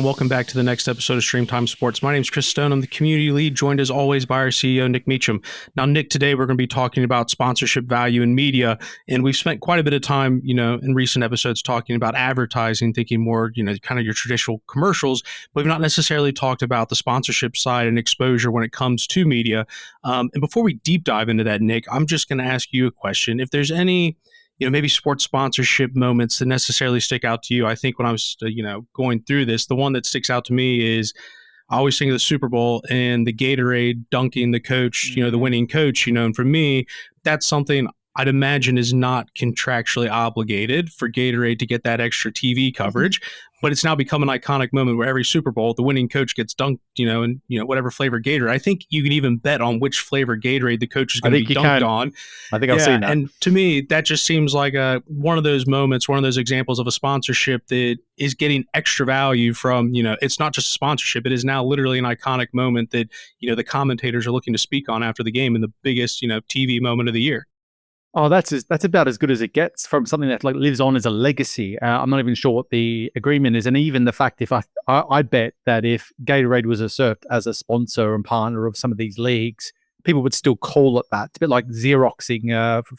everyone. Welcome back to the next episode of Stream Time Sports. My name is Chris Stone. I'm the community lead, joined as always by our CEO, Nick Meacham. Now, Nick, today we're going to be talking about sponsorship value in media, and we've spent quite a bit of time, in recent episodes talking about advertising, thinking more, kind of your traditional commercials, but we've not necessarily talked about the sponsorship side and exposure when it comes to media. And before we deep dive into that, Nick, I'm just going to ask you a question. If there's any maybe sports sponsorship moments that necessarily stick out to you. I think when I was, going through this, the one that sticks out to me is I always think of the Super Bowl and the Gatorade dunking the coach, the winning coach, and for me, that's something I'd imagine is not contractually obligated for Gatorade to get that extra TV coverage, but it's now become an iconic moment where every Super Bowl, the winning coach gets dunked, in whatever flavor Gatorade. I think you can even bet on which flavor Gatorade the coach is going to be dunked on. I think I've seen that. And to me, that just seems like one of those moments, one of those examples of a sponsorship that is getting extra value from, it's not just a sponsorship. It is now literally an iconic moment that, the commentators are looking to speak on after the game and the biggest, TV moment of the year. Oh, that's about as good as it gets from something that lives on as a legacy. I'm not even sure what the agreement is, and even the fact if I bet that if Gatorade was served as a sponsor and partner of some of these leagues, people would still call it that. It's a bit like Xeroxing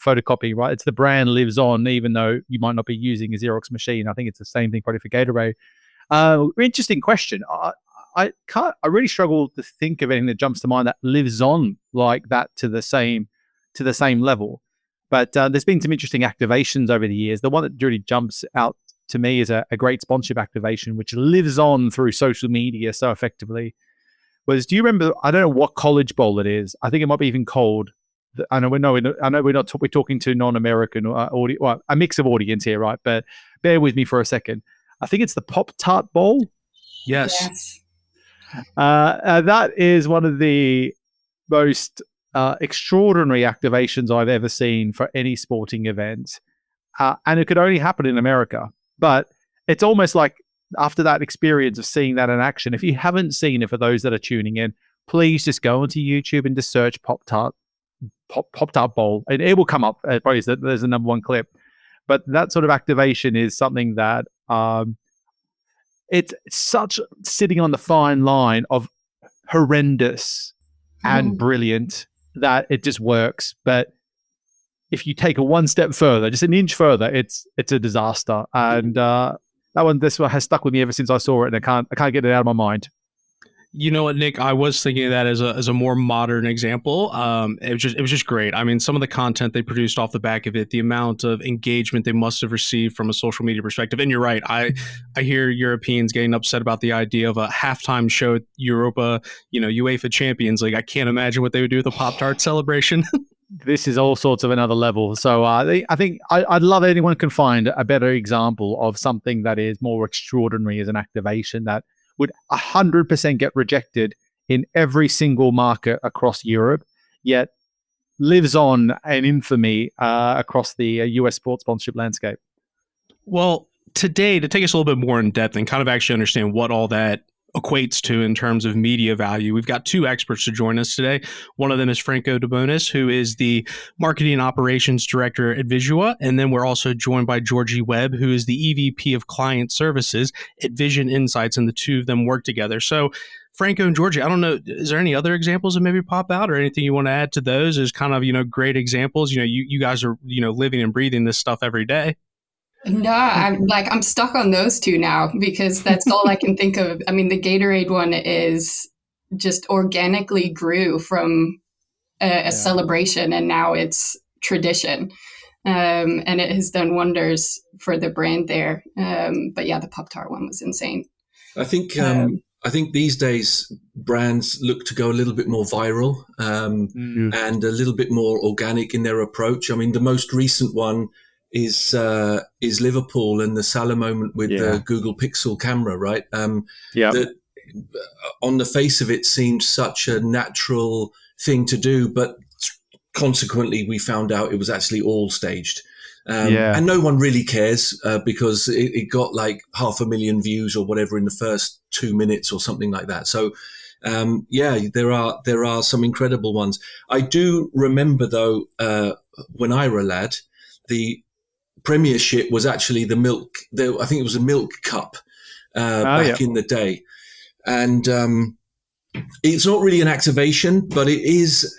photocopy, right? It's the brand lives on, even though you might not be using a Xerox machine. I think it's the same thing probably for Gatorade. Interesting question. I really struggle to think of anything that jumps to mind that lives on like that to the same level. But there's been some interesting activations over the years. The one that really jumps out to me is a great sponsorship activation, which lives on through social media so effectively. Do you remember? I don't know what college bowl it is. I think it might be even called. I know we're not. We're talking to non-American audience, well, a mix of audience here, right? But bear with me for a second. I think it's the Pop-Tart Bowl. Yes. That is one of the most extraordinary activations I've ever seen for any sporting event. And it could only happen in America. But it's almost like after that experience of seeing that in action, if you haven't seen it, for those that are tuning in, please just go onto YouTube and just search Pop-Tart Bowl. And it will come up. Probably there's the number one clip. But that sort of activation is something that it's such sitting on the fine line of horrendous and brilliant that it just works. But if you take it one step further, just an inch further, it's a disaster. And this one has stuck with me ever since I saw it, and I can't get it out of my mind. You know what, Nick? I was thinking of that as a more modern example. It was just great. I mean, some of the content they produced off the back of it, the amount of engagement they must have received from a social media perspective. And you're right. I hear Europeans getting upset about the idea of a halftime show at Europa, UEFA Champions League. I can't imagine what they would do with a Pop-Tart celebration. This is all sorts of another level. So I think I'd love anyone can find a better example of something that is more extraordinary as an activation that would 100% get rejected in every single market across Europe, yet lives on in infamy across the US sports sponsorship landscape. Well, today, to take us a little bit more in depth and kind of actually understand what all that equates to in terms of media value, we've got two experts to join us today. One of them is Franco DeBonis, who is the Marketing and Operations Director at Visua. And then we're also joined by Georgie Webb, who is the EVP of Client Services at Vision Insights, and the two of them work together. So Franco and Georgie, I don't know, is there any other examples that maybe pop out or anything you want to add to those as kind of, great examples? You guys are, living and breathing this stuff every day. No, I'm stuck on those two now because that's all I can think of. I mean, the Gatorade one is just organically grew from a celebration, and now it's tradition. And it has done wonders for the brand there. But yeah, the Pop-Tart one was insane. I think these days brands look to go a little bit more viral and a little bit more organic in their approach. I mean, the most recent one is Liverpool and the Salah moment with the Google Pixel camera, right? That on the face of it seems such a natural thing to do, but consequently we found out it was actually all staged. And no one really cares because it got like 500,000 views or whatever in the first 2 minutes or something like that. So there are some incredible ones. I do remember though, when I were a lad, the Premiership was actually I think it was a milk cup. back in the day. And it's not really an activation, but it is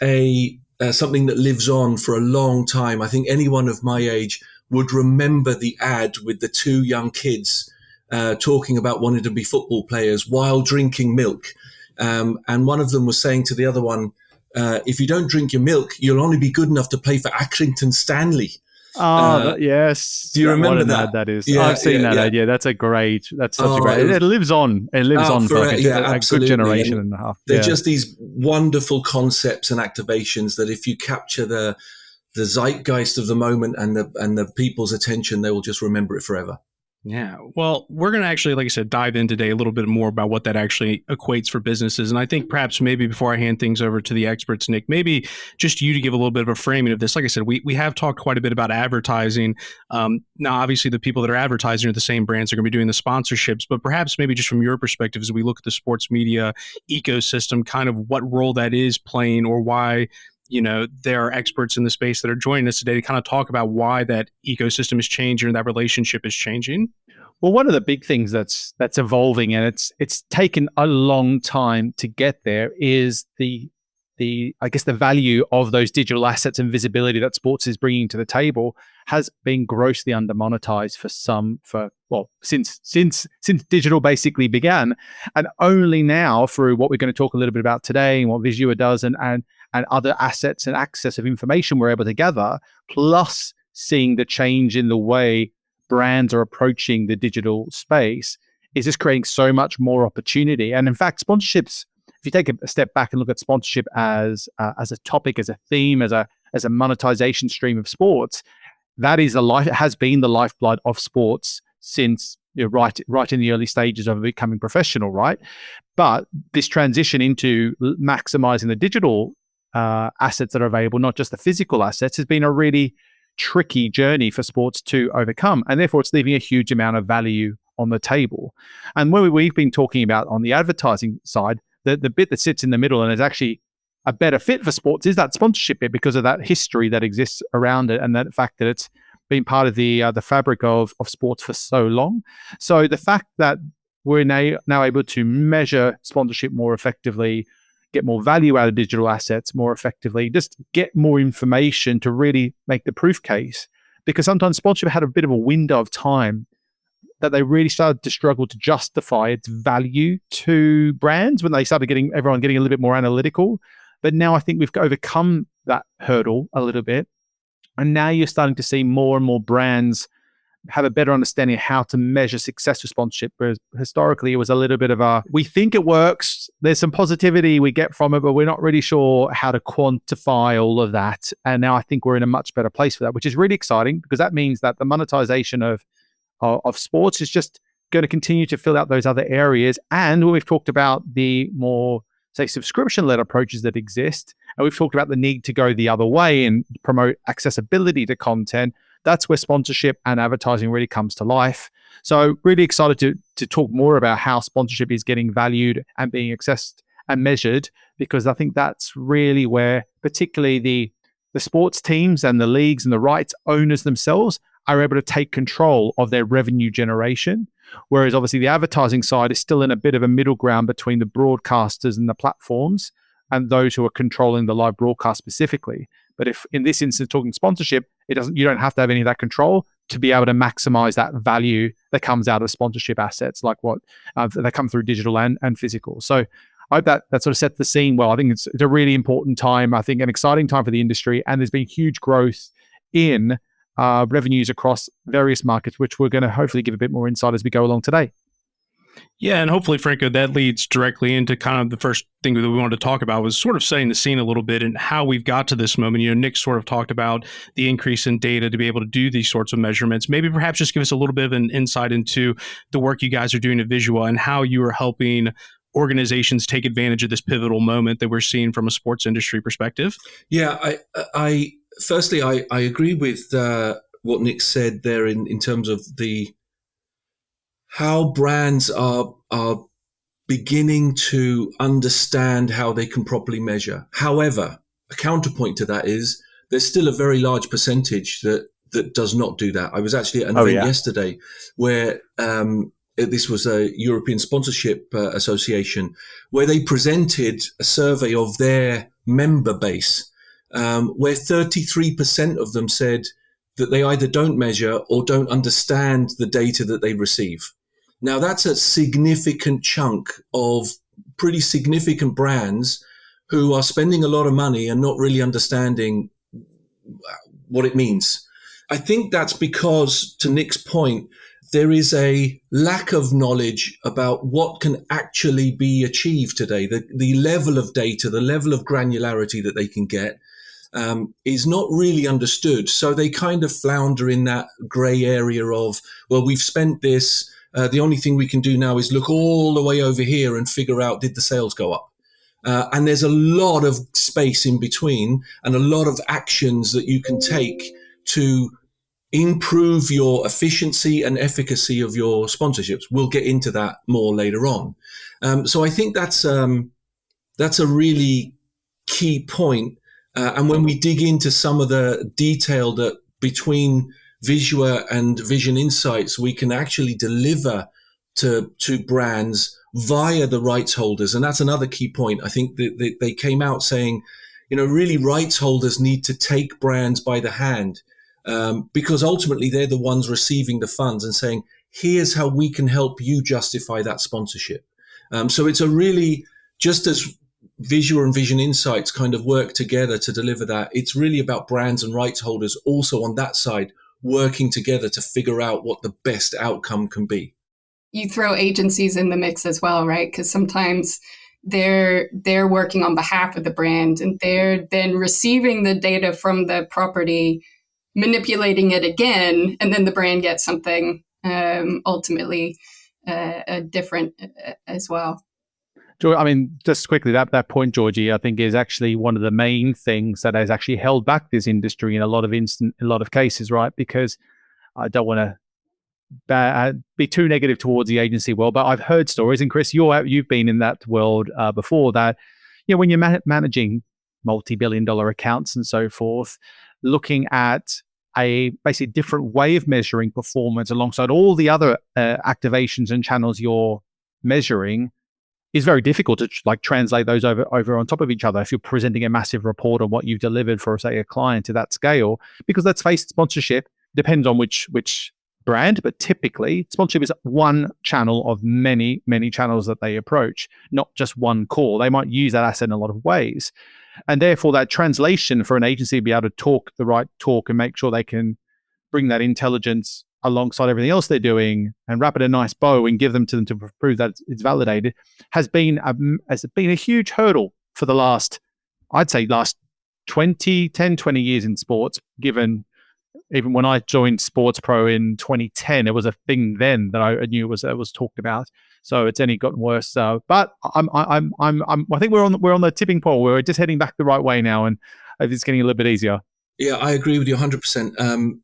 something that lives on for a long time. I think anyone of my age would remember the ad with the two young kids talking about wanting to be football players while drinking milk. And one of them was saying to the other one, if you don't drink your milk, you'll only be good enough to play for Accrington Stanley. Yes. Do you remember that? That is. Yeah, I've seen that ad. Yeah, that's such a great. It lives on. It lives on for like a good generation and a half. They're just these wonderful concepts and activations that if you capture the zeitgeist of the moment and the people's attention, they will just remember it forever. Yeah. Well, we're going to actually, like I said, dive in today a little bit more about what that actually equates for businesses. And I think perhaps maybe before I hand things over to the experts, Nick, maybe just you to give a little bit of a framing of this. Like I said, we have talked quite a bit about advertising. Now, obviously, the people that are advertising are the same brands that are going to be doing the sponsorships, but perhaps maybe just from your perspective, as we look at the sports media ecosystem, kind of what role that is playing or why there are experts in the space that are joining us today to kind of talk about why that ecosystem is changing and that relationship is changing. Well, one of the big things that's evolving, and it's taken a long time to get there, is the I guess the value of those digital assets and visibility that sports is bringing to the table has been grossly undermonetized since digital basically began, and only now through what we're going to talk a little bit about today and what Visua does and other assets and access of information we're able to gather, plus seeing the change in the way brands are approaching the digital space, is just creating so much more opportunity. And in fact, sponsorships, if you take a step back and look at sponsorship as a topic, as a theme, as a monetization stream of sports, that is has been the lifeblood of sports since right in the early stages of becoming professional, right? But this transition into maximizing the digital assets that are available, not just the physical assets, has been a really tricky journey for sports to overcome. And therefore, it's leaving a huge amount of value on the table. And when we've been talking about on the advertising side, the bit that sits in the middle and is actually a better fit for sports is that sponsorship bit, because of that history that exists around it and that fact that it's been part of the fabric of sports for so long. So the fact that we're now able to measure sponsorship more effectively, get more value out of digital assets more effectively, just get more information to really make the proof case. Because sometimes sponsorship had a bit of a window of time that they really started to struggle to justify its value to brands when they started everyone getting a little bit more analytical. But now I think we've overcome that hurdle a little bit. And now you're starting to see more and more brands have a better understanding of how to measure success with sponsorship. Whereas historically, it was a little bit of we think it works, there's some positivity we get from it, but we're not really sure how to quantify all of that. And now I think we're in a much better place for that, which is really exciting, because that means that the monetization of sports is just going to continue to fill out those other areas. And when we've talked about the more, say, subscription-led approaches that exist, and we've talked about the need to go the other way and promote accessibility to content, that's where sponsorship and advertising really comes to life. So really excited to talk more about how sponsorship is getting valued and being accessed and measured, because I think that's really where particularly the sports teams and the leagues and the rights owners themselves are able to take control of their revenue generation. Whereas obviously the advertising side is still in a bit of a middle ground between the broadcasters and the platforms and those who are controlling the live broadcast specifically. But if in this instance, talking sponsorship, you don't have to have any of that control to be able to maximize that value that comes out of sponsorship assets, like what that come through digital and physical. So I hope that sort of sets the scene well. I think it's a really important time, I think an exciting time for the industry, and there's been huge growth in revenues across various markets, which we're going to hopefully give a bit more insight as we go along today. Yeah, and hopefully, Franco, that leads directly into kind of the first thing that we wanted to talk about, was sort of setting the scene a little bit and how we've got to this moment. Nick sort of talked about the increase in data to be able to do these sorts of measurements. Maybe perhaps just give us a little bit of an insight into the work you guys are doing at Visua and how you are helping organizations take advantage of this pivotal moment that we're seeing from a sports industry perspective. Yeah, I firstly, I agree with what Nick said there in terms of how brands are beginning to understand how they can properly measure. However, a counterpoint to that is there's still a very large percentage that does not do that. I was actually at an event yesterday where this was a European Sponsorship Association, where they presented a survey of their member base, where 33% of them said that they either don't measure or don't understand the data that they receive. Now, that's a significant chunk of pretty significant brands who are spending a lot of money and not really understanding what it means. I think that's because, to Nick's point, there is a lack of knowledge about what can actually be achieved today. The level of data, the level of granularity that they can get is not really understood. So they kind of flounder in that gray area of, well, we've spent this. The only thing we can do now is look all the way over here and figure out, did the sales go up? And there's a lot of space in between and a lot of actions that you can take to improve your efficiency and efficacy of your sponsorships. We'll get into that more later on. So I think that's a really key point. And when we dig into some of the detail that between Visua and Vision Insights, we can actually deliver to brands via the rights holders. And that's another key point. I think that they came out saying, really rights holders need to take brands by the hand, because ultimately they're the ones receiving the funds and saying, here's how we can help you justify that sponsorship. So it's a really, just as Visua and Vision Insights kind of work together to deliver that, it's really about brands and rights holders also on that side working together to figure out what the best outcome can be. You throw agencies in the mix as well, right? Because sometimes they're working on behalf of the brand and they're then receiving the data from the property, manipulating it again, and then the brand gets something ultimately different as well. I mean, just quickly, that point, Georgie, I think is actually one of the main things that has actually held back this industry in a lot of cases, right? Because I don't want to be too negative towards the agency world, but I've heard stories, and Chris, you've been in that world before, that when you're managing multi-billion-dollar accounts and so forth, looking at a basically different way of measuring performance alongside all the other activations and channels you're measuring is very difficult to translate those over on top of each other if you're presenting a massive report on what you've delivered for, say, a client to that scale. Because let's face it, sponsorship depends on which brand, but typically sponsorship is one channel of many, many channels that they approach, not just one call. They might use that asset in a lot of ways. And therefore, that translation for an agency to be able to talk the right talk and make sure they can bring that intelligence alongside everything else they're doing and wrap it in a nice bow and give them to prove that it's validated has been a huge hurdle for the last 20 years in sports, given even when I joined Sports Pro in 2010, it was a thing then that I knew was talked about. So it's only gotten worse. But I think we're on the tipping point. We're just heading back the right way now, and it's getting a little bit easier. Yeah, I agree with you 100%.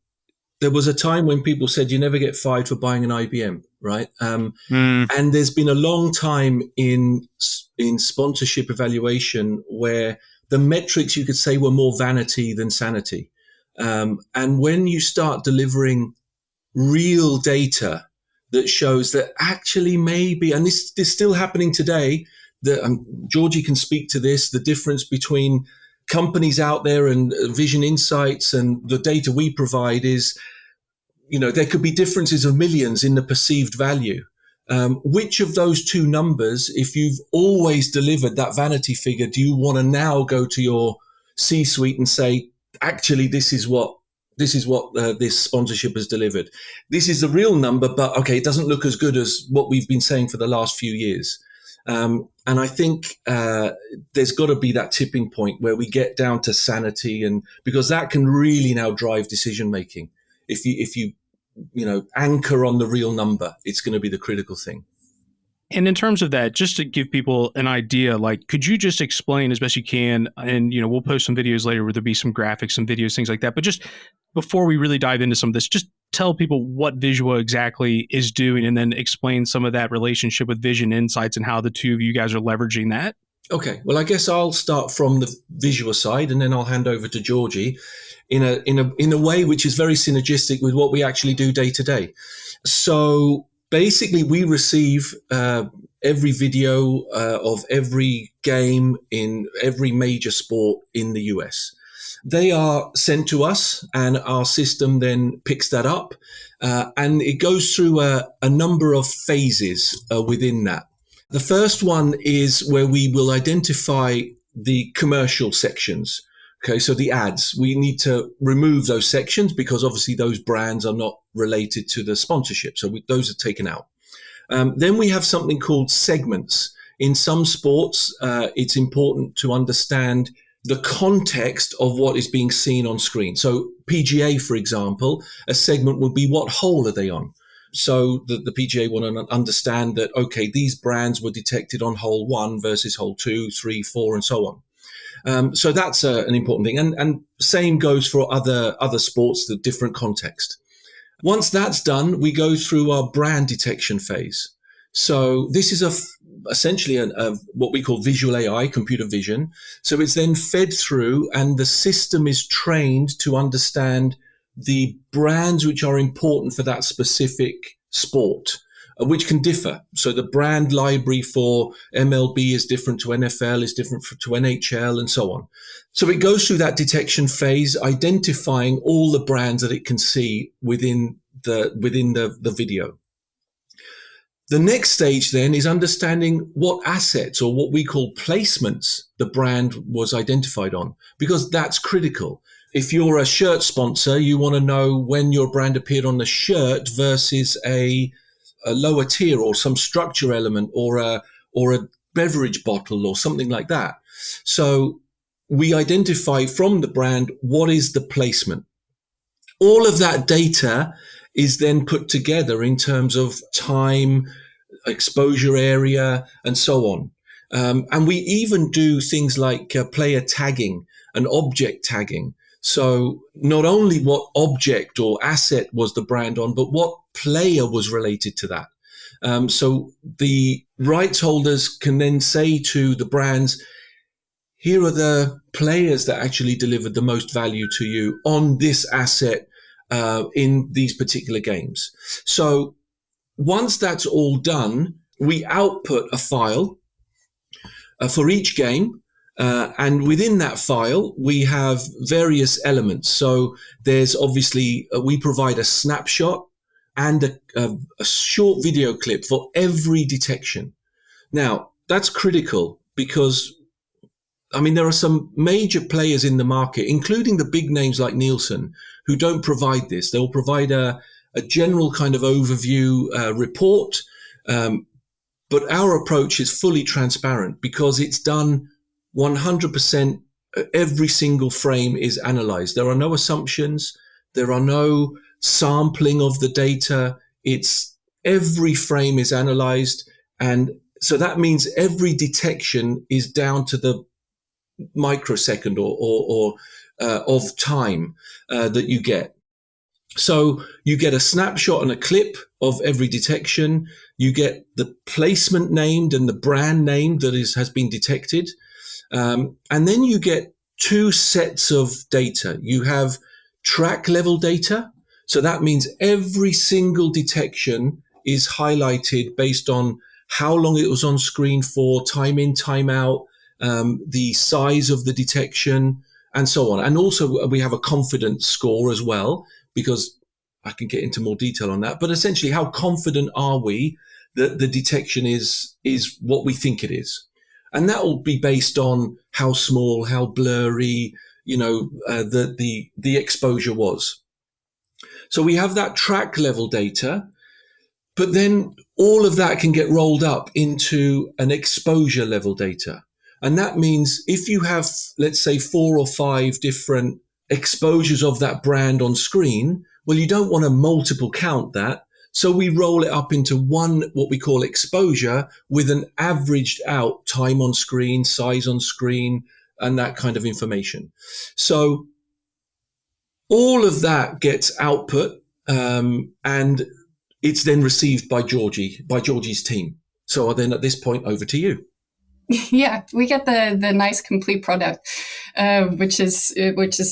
There was a time when people said you never get fired for buying an IBM, right? And there's been a long time in sponsorship evaluation where the metrics you could say were more vanity than sanity. And when you start delivering real data that shows that actually maybe, and this is still happening today, that Georgie can speak to this, the difference between companies out there and Vision Insights and the data we provide is, there could be differences of millions in the perceived value. Which of those two numbers, if you've always delivered that vanity figure, do you want to now go to your C-suite and say, actually, this is what this sponsorship has delivered. This is the real number, but okay, it doesn't look as good as what we've been saying for the last few years. And I think there's got to be that tipping point where we get down to sanity, and because that can really now drive decision making. If you anchor on the real number, it's going to be the critical thing. And in terms of that, just to give people an idea, could you just explain as best you can, and, we'll post some videos later where there'll be some graphics, some videos, things like that. But just before we really dive into some of this, just tell people what Visua exactly is doing, and then explain some of that relationship with Vision Insights and how the two of you guys are leveraging that. Okay. Well, I guess I'll start from the Visua side, and then I'll hand over to Georgie in a way which is very synergistic with what we actually do day to day. So basically we receive every video of every game in every major sport in the US. They are sent to us, and our system then picks that up, and it goes through a number of phases within that. The first one is where we will identify the commercial sections. Okay, so the ads, we need to remove those sections because obviously those brands are not related to the sponsorship. So those are taken out. Then we have something called segments. In some sports, it's important to understand the context of what is being seen on screen. So PGA, for example, a segment would be what hole are they on? So the PGA want to understand that, okay, these brands were detected on hole 1 versus hole 2, 3, 4, and so on. So that's an important thing. And same goes for other sports, the different context. Once that's done, we go through our brand detection phase. So this is essentially what we call visual AI, computer vision. So it's then fed through, and the system is trained to understand the brands which are important for that specific sport, which can differ. So the brand library for MLB is different to NFL, is different to NHL, and so on. So it goes through that detection phase, identifying all the brands that it can see within the video. The next stage then is understanding what assets, or what we call placements, the brand was identified on, because that's critical. If you're a shirt sponsor, you want to know when your brand appeared on the shirt versus a lower tier or some structure element or a beverage bottle or something like that. So we identify from the brand what is the placement. All of that data is then put together in terms of time, exposure area, and so on. And we even do things like player tagging and object tagging. So not only what object or asset was the brand on, but what player was related to that. So the rights holders can then say to the brands, here are the players that actually delivered the most value to you on this asset in these particular games. So once that's all done, we output a file for each game. And within that file, we have various elements. So there's obviously, we provide a snapshot and a short video clip for every detection. Now, that's critical because, I mean, there are some major players in the market, including the big names like Nielsen, who don't provide this. They'll provide a general kind of overview report. But our approach is fully transparent because it's done 100%. Every single frame is analyzed. There are no assumptions. There are no sampling of the data. It's every frame is analyzed. And so that means every detection is down to the microsecond or of time that you get. So you get a snapshot and a clip of every detection. You get the placement named and the brand named that has been detected. And then you get two sets of data. You have track level data. So that means every single detection is highlighted based on how long it was on screen for, time in, time out, the size of the detection, and so on. And also we have a confidence score as well, because I can get into more detail on that. But essentially, how confident are we that the detection is what we think it is? And that will be based on how small, how blurry, the exposure was. So we have that track level data, but then all of that can get rolled up into an exposure level data. And that means if you have, let's say, 4 or 5 different exposures of that brand on screen, well, you don't want to multiple count that. So we roll it up into one, what we call exposure, with an averaged out time on screen, size on screen, and that kind of information. So all of that gets output, and it's then received by Georgie's team. So then at this point, over to you. Yeah, we get the nice complete product, which is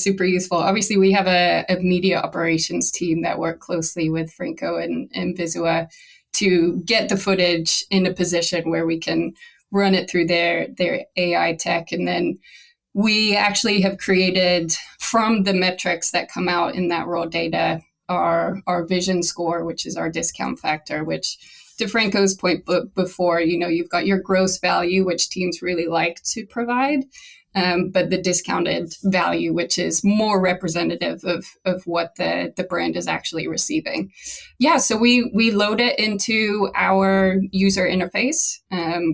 super useful. Obviously, we have a media operations team that work closely with Franco and Visua to get the footage in a position where we can run it through their AI tech. And then we actually have created, from the metrics that come out in that raw data, our vision score, which is our discount factor, which, to Franco's point before, you've got your gross value, which teams really like to provide, but the discounted value, which is more representative of what the brand is actually receiving. Yeah, so we load it into our user interface.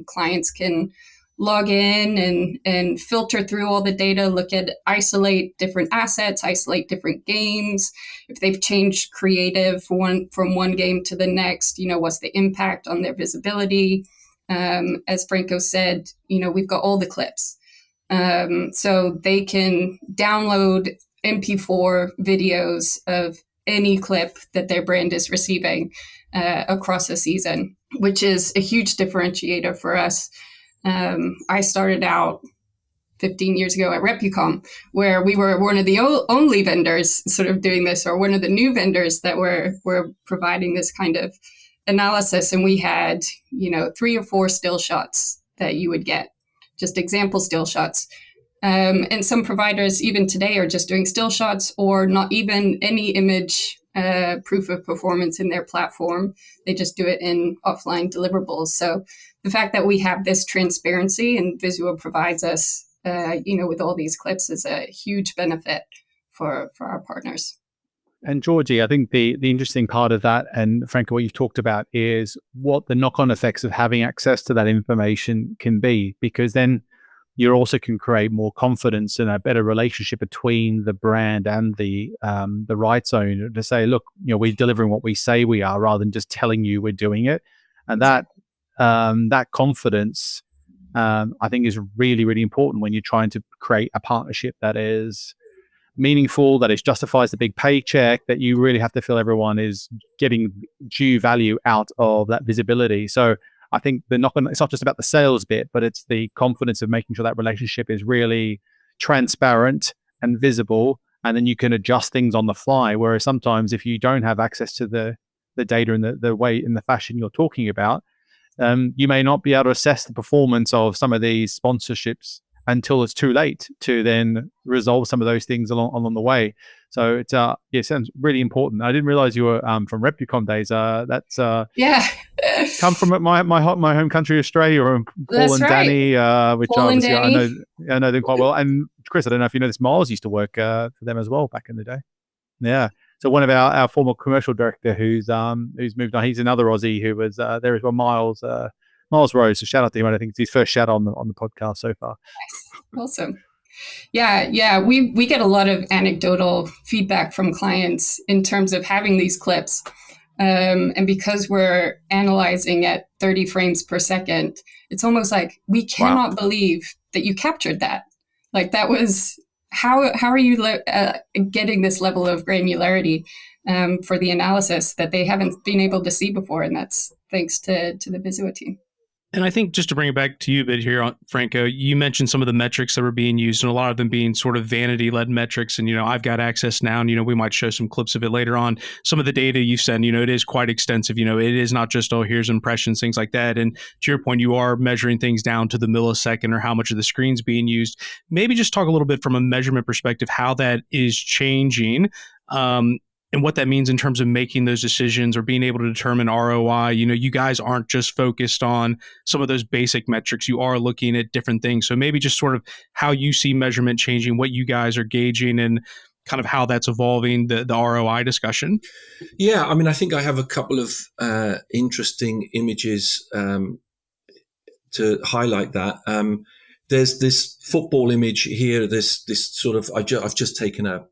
Clients can log in and filter through all the data, isolate different assets, isolate different games. If they've changed creative from one game to the next, what's the impact on their visibility? As Franco said, we've got all the clips. So they can download MP4 videos of any clip that their brand is receiving across a season, which is a huge differentiator for us. I started out 15 years ago at Repucom, where we were one of the only vendors sort of doing this, or one of the new vendors that were providing this kind of analysis. And we had, 3 or 4 still shots that you would get, just example still shots. And some providers even today are just doing still shots, or not even any image proof of performance in their platform. They just do it in offline deliverables. So the fact that we have this transparency and Visual provides us, with all these clips, is a huge benefit for our partners. And Georgie, I think the interesting part of that, and Franco, what you've talked about, is what the knock-on effects of having access to that information can be, because then you also can create more confidence and a better relationship between the brand and the rights owner to say, look, we're delivering what we say we are, rather than just telling you we're doing it. And that confidence, I think, is really, really important when you're trying to create a partnership that is meaningful, that justifies the big paycheck, that you really have to feel everyone is getting due value out of that visibility. So I think it's not just about the sales bit, but it's the confidence of making sure that relationship is really transparent and visible, and then you can adjust things on the fly. Whereas sometimes if you don't have access to the data in the way, in the fashion you're talking about, you may not be able to assess the performance of some of these sponsorships until it's too late to then resolve some of those things along the way. So it sounds really important. I didn't realize you were from Repucom days. That's come from my home country, Australia, or Paul That's and right. Danny, which Paul and obviously Danny. I know them quite well. And Chris, I don't know if you know this, Miles used to work for them as well back in the day. Yeah. So one of our former commercial director who's moved on, he's another Aussie who was there as well, Miles Rose. So shout out to him. I think it's his first shout on the podcast so far. Awesome. Yeah. We get a lot of anecdotal feedback from clients in terms of having these clips. And because we're analyzing at 30 frames per second, it's almost like we cannot believe that you captured that. Like, that was, how are you getting this level of granularity for the analysis that they haven't been able to see before? And that's thanks to the Visual team. And I think, just to bring it back to you a bit here, Franco, you mentioned some of the metrics that were being used, and a lot of them being sort of vanity-led metrics. And, I've got access now, and, we might show some clips of it later on. Some of the data you send, it is quite extensive. It is not just, here's impressions, things like that. And to your point, you are measuring things down to the millisecond or how much of the screen's being used. Maybe just talk a little bit from a measurement perspective, how that is changing. And what that means in terms of making those decisions or being able to determine ROI. You guys aren't just focused on some of those basic metrics. You are looking at different things. So maybe just sort of how you see measurement changing, what you guys are gauging, and kind of how that's evolving the ROI discussion. Yeah, I mean, I think I have a couple of interesting images to highlight that. There's this football image here. This sort of, I've just taken a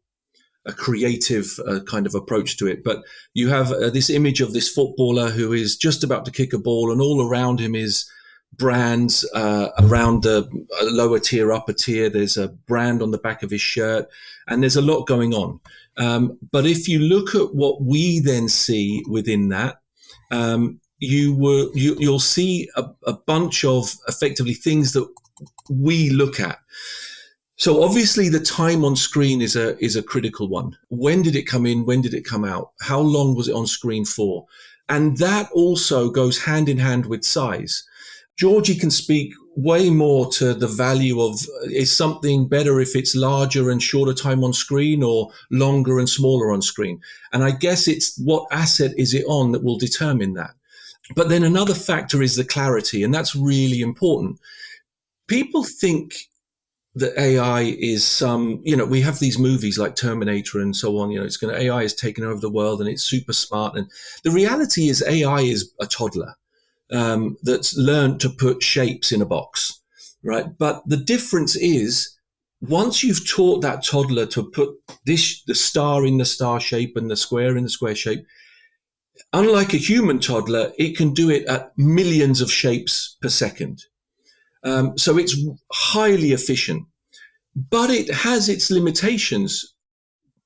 creative kind of approach to it. But you have this image of this footballer who is just about to kick a ball, and all around him is brands around the lower tier, upper tier. There's a brand on the back of his shirt, and there's a lot going on. But if you look at what we then see within that, you'll see a bunch of effectively things that we look at. So obviously the time on screen is a critical one. When did it come in? When did it come out? How long was it on screen for? And that also goes hand in hand with size. Georgie can speak way more to the value of, is something better if it's larger and shorter time on screen or longer and smaller on screen? And I guess it's what asset is it on that will determine that. But then another factor is the clarity, and that's really important. People think that AI is some, we have these movies like Terminator and so on, AI is taking over the world and it's super smart. And the reality is AI is a toddler that's learned to put shapes in a box, right? But the difference is once you've taught that toddler to put the star in the star shape and the square in the square shape, unlike a human toddler, it can do it at millions of shapes per second. So it's highly efficient, but it has its limitations.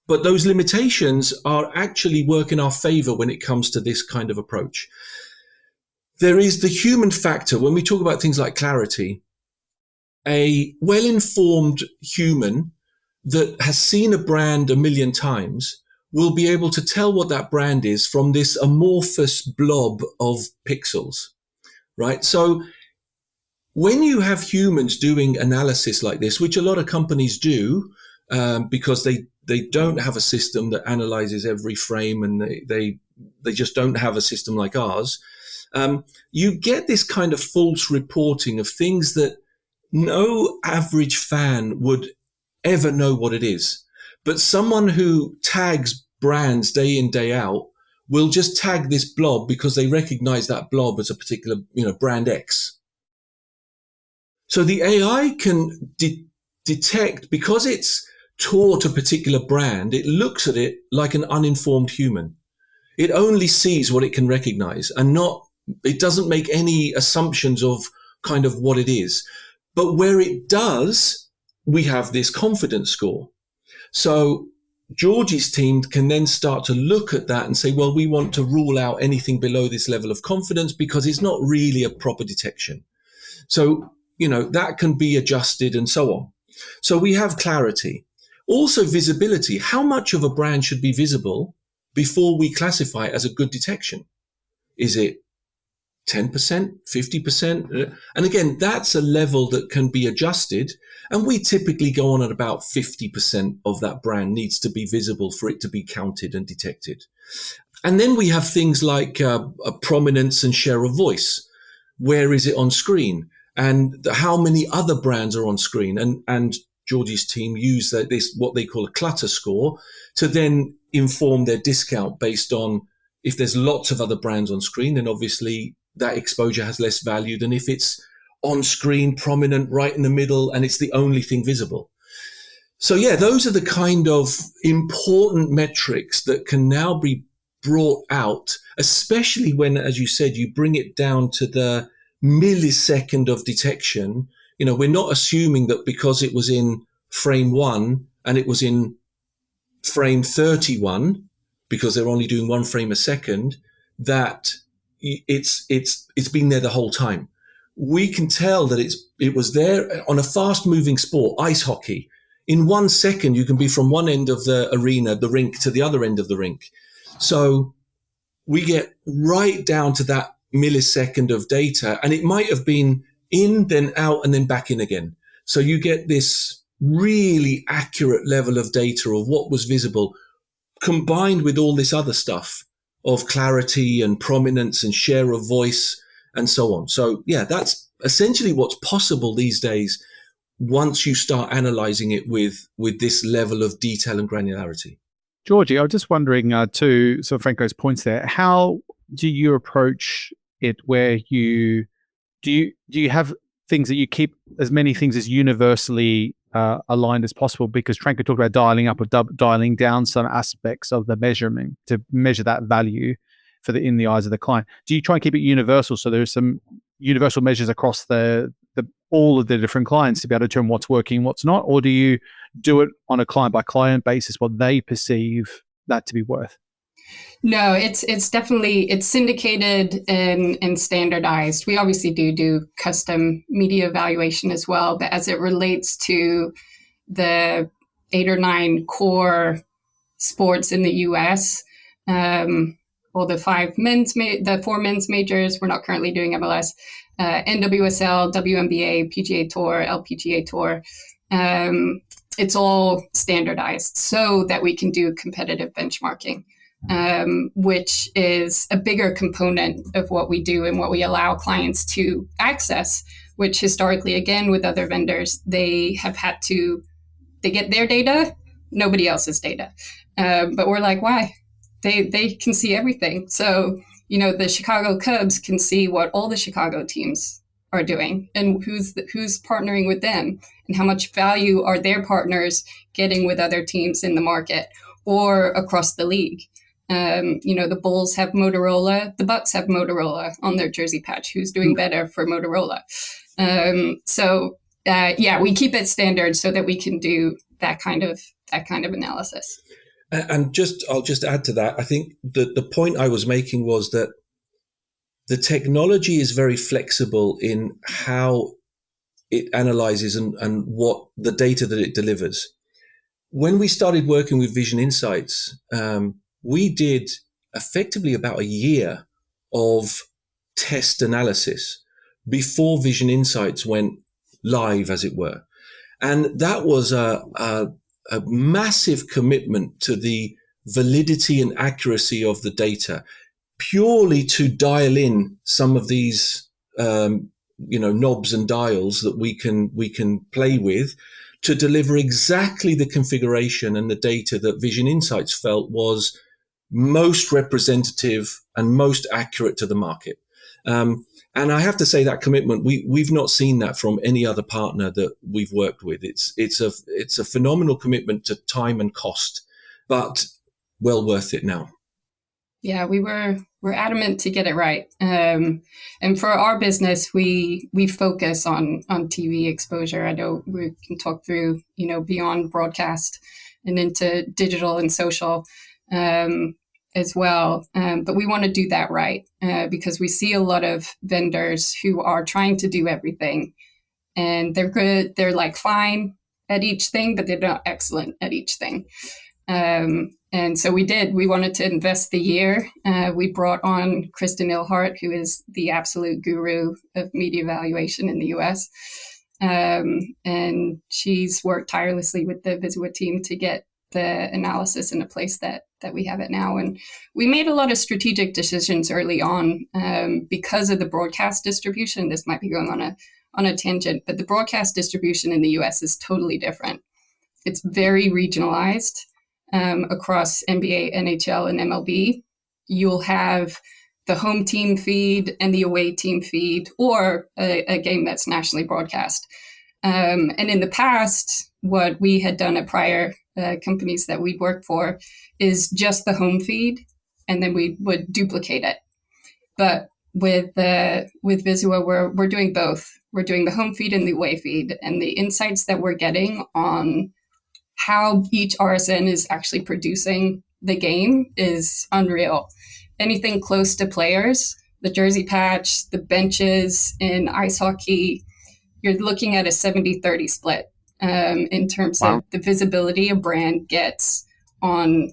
But those limitations are actually work in our favor when it comes to this kind of approach. There is the human factor. When we talk about things like clarity, a well-informed human that has seen a brand a million times will be able to tell what that brand is from this amorphous blob of pixels, right? So when you have humans doing analysis like this, which a lot of companies do, because they don't have a system that analyzes every frame, and they just don't have a system like ours, you get this kind of false reporting of things that no average fan would ever know what it is. But someone who tags brands day in, day out will just tag this blob because they recognize that blob as a particular, brand X. So the AI can detect, because it's taught a particular brand, it looks at it like an uninformed human. It only sees what it can recognize and it doesn't make any assumptions of kind of what it is. But where it does, we have this confidence score. So Georgie's team can then start to look at that and say, well, we want to rule out anything below this level of confidence because it's not really a proper detection. So, that can be adjusted and so on. So we have clarity. Also visibility. How much of a brand should be visible before we classify it as a good detection? Is it 10%, 50%? And again, that's a level that can be adjusted. And we typically go on at about 50% of that brand needs to be visible for it to be counted and detected. And then we have things like a prominence and share of voice. Where is it on screen? And how many other brands are on screen? And Georgie's team use this, what they call a clutter score, to then inform their discount based on if there's lots of other brands on screen, then obviously that exposure has less value than if it's on screen, prominent, right in the middle, and it's the only thing visible. So yeah, those are the kind of important metrics that can now be brought out, especially when, as you said, you bring it down to the millisecond of detection. We're not assuming that because it was in frame 1 and it was in frame 31, because they're only doing 1 frame a second, that it's been there the whole time. We can tell that it was there on a fast moving sport, ice hockey. In 1 second, you can be from one end of the arena, the rink, to the other end of the rink. So we get right down to that millisecond of data, and it might have been in, then out, and then back in again. So you get this really accurate level of data of what was visible, combined with all this other stuff of clarity and prominence and share of voice and so on. So yeah, that's essentially what's possible these days once you start analyzing it with this level of detail and granularity. Georgie, I was just wondering to sort of Franco's points there, how do you approach it where do you have things that you keep as many things as universally aligned as possible? Because Franco talked about dialing up or dialing down some aspects of the measurement to measure that value in the eyes of the client. Do you try and keep it universal so there's some universal measures across all of the different clients to be able to determine what's working, what's not? Or do you do it on a client by client basis, what they perceive that to be worth? No, it's definitely, it's syndicated and standardized. We obviously do custom media evaluation as well, but as it relates to the 8 or 9 core sports in the US, all the the four men's majors. We're not currently doing MLS, NWSL, WNBA, PGA Tour, LPGA Tour. It's all standardized so that we can do competitive benchmarking, which is a bigger component of what we do and what we allow clients to access, which historically, again, with other vendors, they get their data, nobody else's data. But we're like, why? They can see everything. So, the Chicago Cubs can see what all the Chicago teams are doing and who's partnering with them and how much value are their partners getting with other teams in the market or across the league. The Bulls have Motorola, the Bucks have Motorola on their jersey patch. Who's doing better for Motorola? We keep it standard so that we can do that kind of analysis. And I'll just add to that. I think the point I was making was that the technology is very flexible in how it analyzes and what the data that it delivers. When we started working with Vision Insights, we did effectively about a year of test analysis before Vision Insights went live, as it were. And that was a massive commitment to the validity and accuracy of the data, purely to dial in some of these, knobs and dials that we can play with to deliver exactly the configuration and the data that Vision Insights felt was most representative and most accurate to the market. And I have to say that commitment, we've not seen that from any other partner that we've worked with. It's a phenomenal commitment to time and cost, but well worth it now. Yeah, we're adamant to get it right. And for our business, we focus on TV exposure. I know we can talk through, beyond broadcast and into digital and social as well. But we want to do that right because we see a lot of vendors who are trying to do everything and they're good. They're like fine at each thing, but they're not excellent at each thing. And so we wanted to invest the year. We brought on Kristen Ilhart, who is the absolute guru of media evaluation in the US. And she's worked tirelessly with the Visua team to get the analysis in a place that we have it now. And we made a lot of strategic decisions early on because of the broadcast distribution. This might be going on a tangent, but the broadcast distribution in the US is totally different. It's very regionalized. Across NBA, NHL, and MLB, you'll have the home team feed and the away team feed, or a game that's nationally broadcast. And in the past, what we had done at prior companies that we'd worked for is just the home feed, and then we would duplicate it. But with Visua, we're doing both. We're doing the home feed and the away feed, and the insights that we're getting on how each RSN is actually producing the game is unreal. Anything close to players, the jersey patch, the benches in ice hockey, you're looking at a 70-30 split in terms of the visibility a brand gets on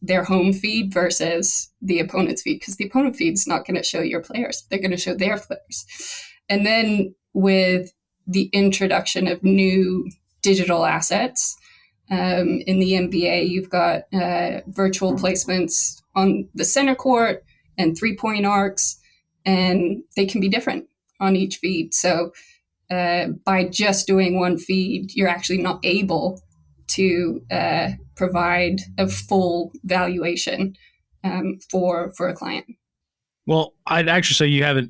their home feed versus the opponent's feed, because the opponent feed is not going to show your players. They're going to show their players. And then with the introduction of new digital assets. In the NBA, you've got virtual placements on the center court and 3-point arcs, and they can be different on each feed. So by just doing one feed, you're actually not able to provide a full valuation for a client. Well, I'd actually say you haven't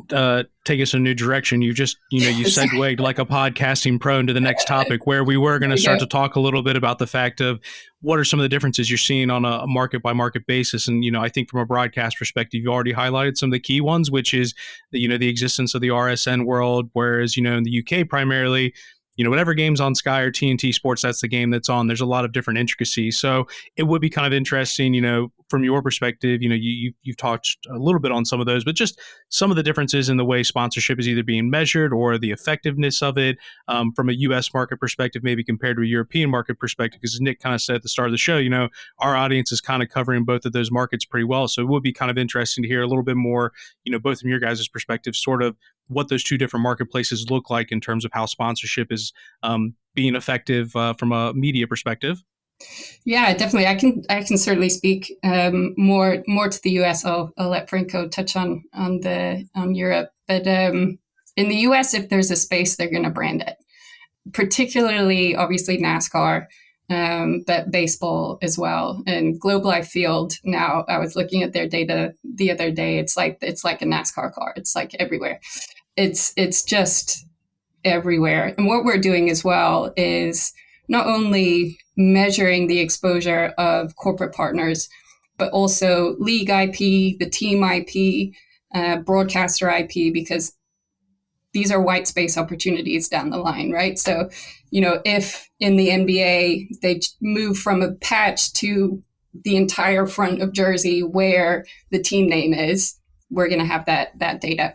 taken us in a new direction. You just, you segued like a podcasting pro into the next topic, where we were going to start to talk a little bit about the fact of what are some of the differences you're seeing on a market by market basis. And, I think from a broadcast perspective, you already highlighted some of the key ones, which is, the existence of the RSN world, whereas, in the UK primarily, whatever game's on Sky or TNT Sports, that's the game that's on. There's a lot of different intricacies. So it would be kind of interesting, from your perspective, you've talked a little bit on some of those, but just some of the differences in the way sponsorship is either being measured or the effectiveness of it from a U.S. market perspective, maybe compared to a European market perspective. Because Nick kind of said at the start of the show, our audience is kind of covering both of those markets pretty well. So it would be kind of interesting to hear a little bit more, both from your guys' perspective, sort of what those two different marketplaces look like in terms of how sponsorship is being effective from a media perspective. Yeah, definitely. I can certainly speak more to the US. I'll let Franco touch on Europe. But in the US, if there's a space, they're going to brand it. Particularly, obviously, NASCAR, but baseball as well. And Globe Life Field. Now, I was looking at their data the other day. It's like a NASCAR car. It's like everywhere. It's just everywhere. And what we're doing as well is not only measuring the exposure of corporate partners, but also league IP, the team IP, broadcaster IP, because these are white space opportunities down the line, right? So, if in the NBA, they move from a patch to the entire front of jersey where the team name is, we're going to have that data.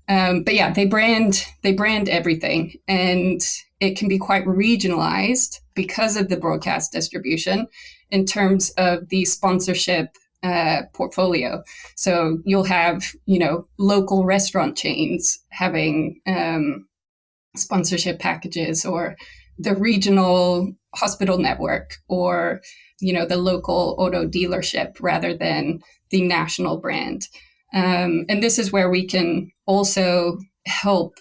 But yeah, they brand everything, and it can be quite regionalized because of the broadcast distribution in terms of the sponsorship portfolio. So you'll have, local restaurant chains having sponsorship packages, or the regional hospital network, or, the local auto dealership rather than the national brand. And this is where we can also help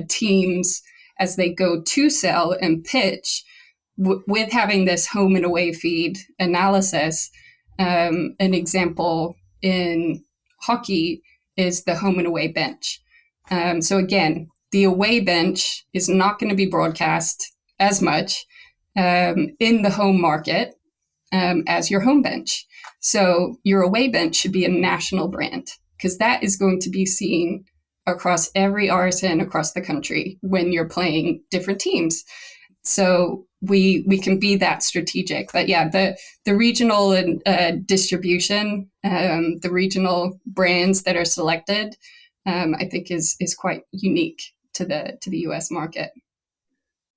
teams as they go to sell and pitch with having this home and away feed analysis. An example in hockey is the home and away bench. So again, the away bench is not going to be broadcast as much in the home market as your home bench. So your away bench should be a national brand, because that is going to be seen across every RSN across the country when you're playing different teams. So we can be that strategic. But yeah, the regional and distribution, the regional brands that are selected, I think is quite unique to the US market.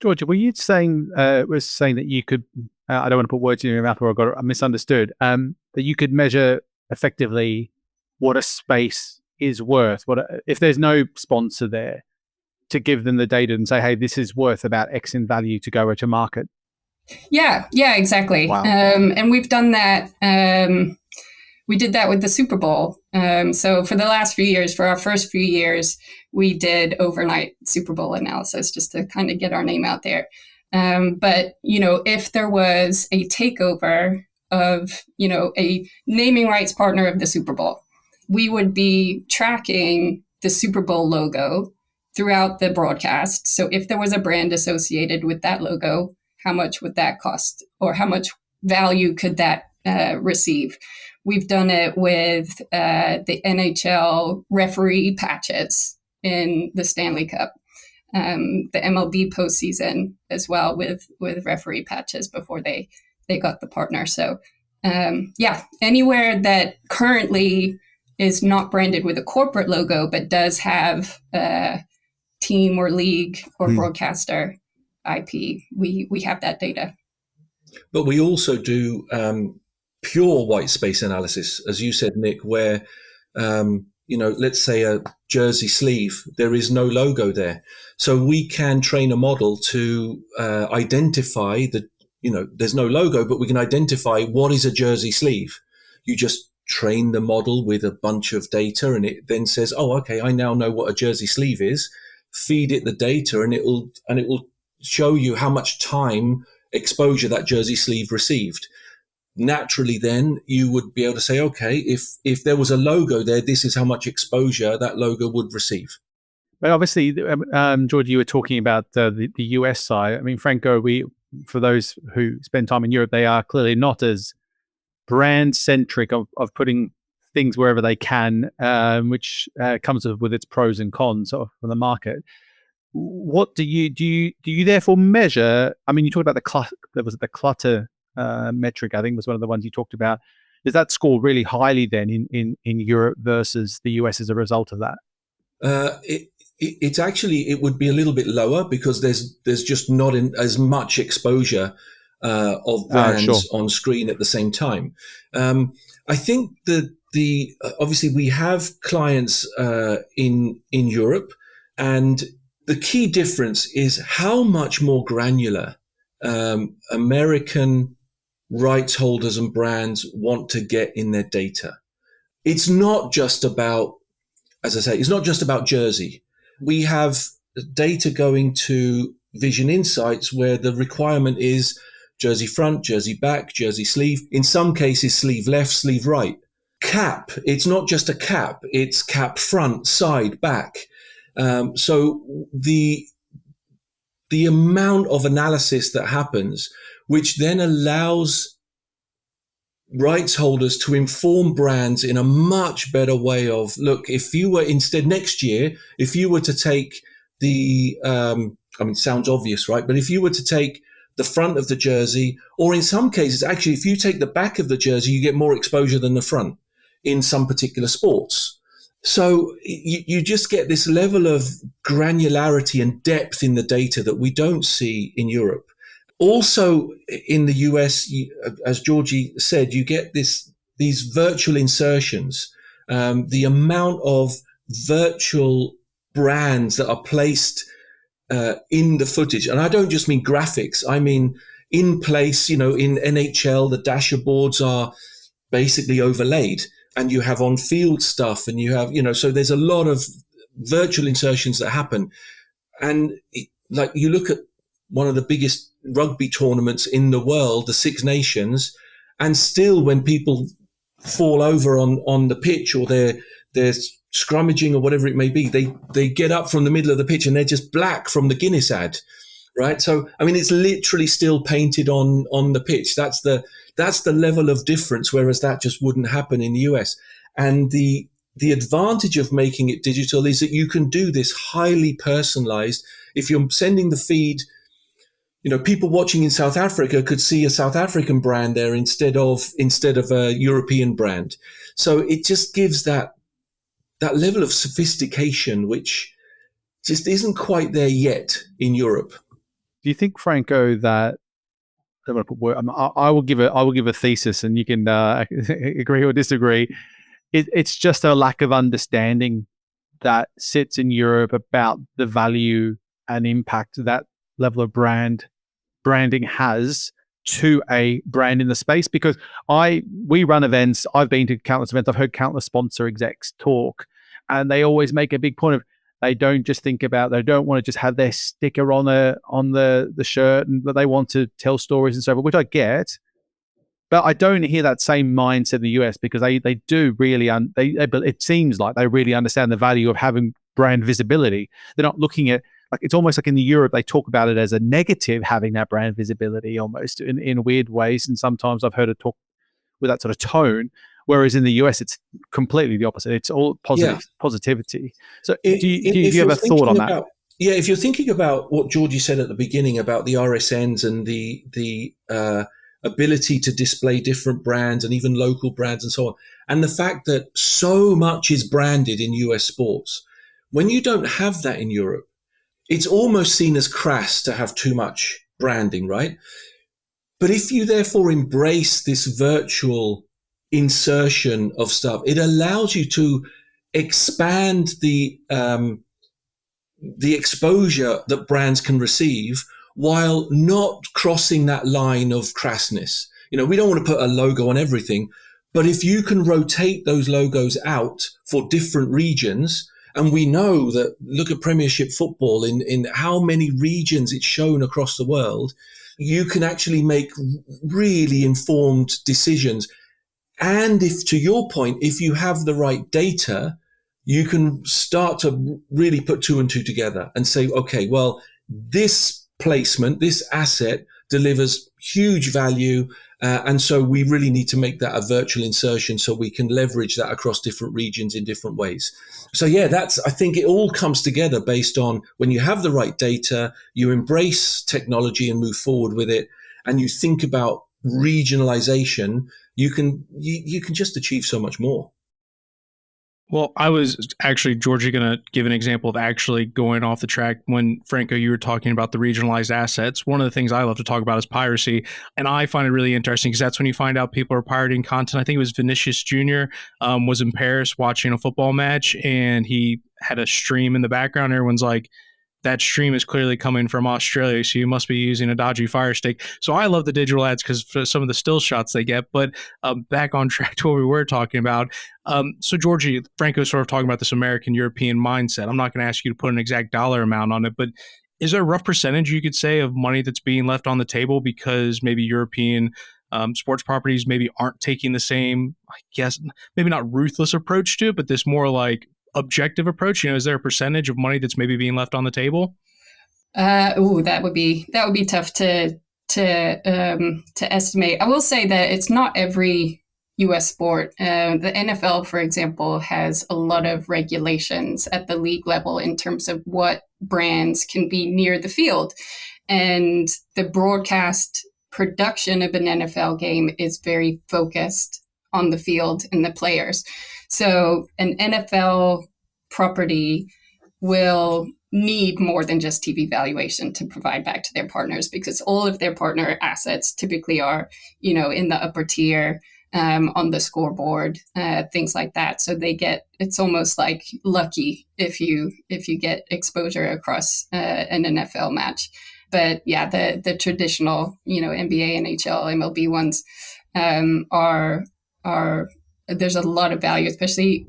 Georgia, were you saying that you could? I don't want to put words in your mouth, or I got it misunderstood. That you could measure effectively what a space is worth. What if there's no sponsor there, to give them the data and say, hey, this is worth about X in value to go to market? Yeah, exactly. Wow. And we've done that. We did that with the Super Bowl. So for the last few years, for our first few years, we did overnight Super Bowl analysis just to kind of get our name out there. But, if there was a takeover of, a naming rights partner of the Super Bowl, we would be tracking the Super Bowl logo throughout the broadcast. So if there was a brand associated with that logo, how much would that cost, or how much value could that receive? We've done it with the NHL referee patches in the Stanley Cup, the MLB postseason as well, with referee patches before they got the partner. So anywhere that currently is not branded with a corporate logo, but does have a team or league or broadcaster IP, we have that data. But we also do pure white space analysis, as you said, Nick, where, let's say a jersey sleeve, there is no logo there. So we can train a model to identify there's no logo, but we can identify what is a jersey sleeve. You just train the model with a bunch of data, and it then says, oh, okay, I now know what a jersey sleeve is. Feed it the data, and it will show you how much time exposure that jersey sleeve received. Naturally, then you would be able to say, okay, if there was a logo there, this is how much exposure that logo would receive. But obviously, George, you were talking about the US side. I mean, Franco, for those who spend time in Europe, they are clearly not as brand centric of putting things wherever they can, which comes with its pros and cons for the market. what do you therefore measure? I mean, you talked about the clutter metric. I think was one of the ones you talked about. Does that score really highly then in Europe versus the US as a result of that? It's actually, it would be a little bit lower because there's just not as much exposure of brands on screen at the same time. I think that obviously we have clients in Europe, and the key difference is how much more granular American rights holders and brands want to get in their data. It's not just about, as I say, it's not just about jersey. We have data going to Vision Insights where the requirement is jersey front, jersey back, jersey sleeve. In some cases, sleeve left, sleeve right. Cap, it's not just a cap. It's cap front, side, back. So the amount of analysis that happens, which then allows rights holders to inform brands in a much better way of, look, if you were instead next year, if you were to take the, it sounds obvious, right? But if you were to take the front of the jersey, or in some cases, actually, if you take the back of the jersey, you get more exposure than the front in some particular sports. So you just get this level of granularity and depth in the data that we don't see in Europe. Also, in the US, as Georgie said, you get these virtual insertions. The amount of virtual brands that are placed in the footage, and I don't just mean graphics. I mean in place. In NHL, the dashboards are basically overlaid, and you have on-field stuff, and you have So there's a lot of virtual insertions that happen, and like you look at one of the biggest rugby tournaments in the world, the Six Nations, and still when people fall over on the pitch or they're scrummaging or whatever it may be, they get up from the middle of the pitch and they're just black from the Guinness ad, right? So, I mean, it's literally still painted on the pitch. That's the level of difference, whereas that just wouldn't happen in the US. And the advantage of making it digital is that you can do this highly personalized. If you're sending the feed, people watching in South Africa could see a South African brand there instead of a European brand. So it just gives that level of sophistication, which just isn't quite there yet in Europe. Do you think, Franco, that I will give a thesis, and you can agree or disagree? It's just a lack of understanding that sits in Europe about the value and impact that level of branding has to a brand in the space. Because we run events. I've been to countless events. I've heard countless sponsor execs talk, and they always make a big point of, they don't just think about, they don't want to just have their sticker on the shirt, and they want to tell stories and so forth, which I get. But I don't hear that same mindset in the US, because they do really, it seems like they really understand the value of having brand visibility. They're not looking at, like, it's almost like in Europe, they talk about it as a negative, having that brand visibility almost in weird ways. And sometimes I've heard it talk with that sort of tone. Whereas in the US, it's completely the opposite. It's all positivity. So do you have a thought on that? Yeah, if you're thinking about what Georgie said at the beginning about the RSNs and the ability to display different brands and even local brands and so on, and the fact that so much is branded in US sports, when you don't have that in Europe, it's almost seen as crass to have too much branding, right? But if you therefore embrace this virtual insertion of stuff, it allows you to expand the exposure that brands can receive while not crossing that line of crassness. We don't want to put a logo on everything, but if you can rotate those logos out for different regions, and we know that, look at Premiership football, in how many regions it's shown across the world, you can actually make really informed decisions. And if, to your point, if you have the right data, you can start to really put two and two together and say, okay, well, this placement, this asset delivers huge value. And so we really need to make that a virtual insertion so we can leverage that across different regions in different ways. So yeah, I think it all comes together based on when you have the right data, you embrace technology and move forward with it, and you think about regionalization, you can just achieve so much more. Well, I was actually, Georgie, going to give an example of actually going off the track when, Franco, you were talking about the regionalized assets. One of the things I love to talk about is piracy. And I find it really interesting because that's when you find out people are pirating content. I think it was Vinicius Jr. Was in Paris watching a football match, and he had a stream in the background. Everyone's like, that stream is clearly coming from Australia, so you must be using a dodgy Fire Stick. So I love the digital ads because for some of the still shots they get. But back on track to what we were talking about. So Georgie, Franco sort of talking about this American-European mindset. I'm not going to ask you to put an exact dollar amount on it, but is there a rough percentage you could say of money that's being left on the table because maybe European sports properties maybe aren't taking the same, I guess, maybe not ruthless approach to it, but this more like objective approach? Is there a percentage of money that's maybe being left on the table? That would be tough to estimate. I will say that it's not every U.S. sport. The NFL, for example, has a lot of regulations at the league level in terms of what brands can be near the field, and the broadcast production of an NFL game is very focused on the field and the players. So an NFL property will need more than just TV valuation to provide back to their partners, because all of their partner assets typically are, in the upper tier, on the scoreboard, things like that. So it's almost like lucky if you get exposure across an NFL match. But yeah, the traditional, NBA, NHL, MLB ones are there's a lot of value, especially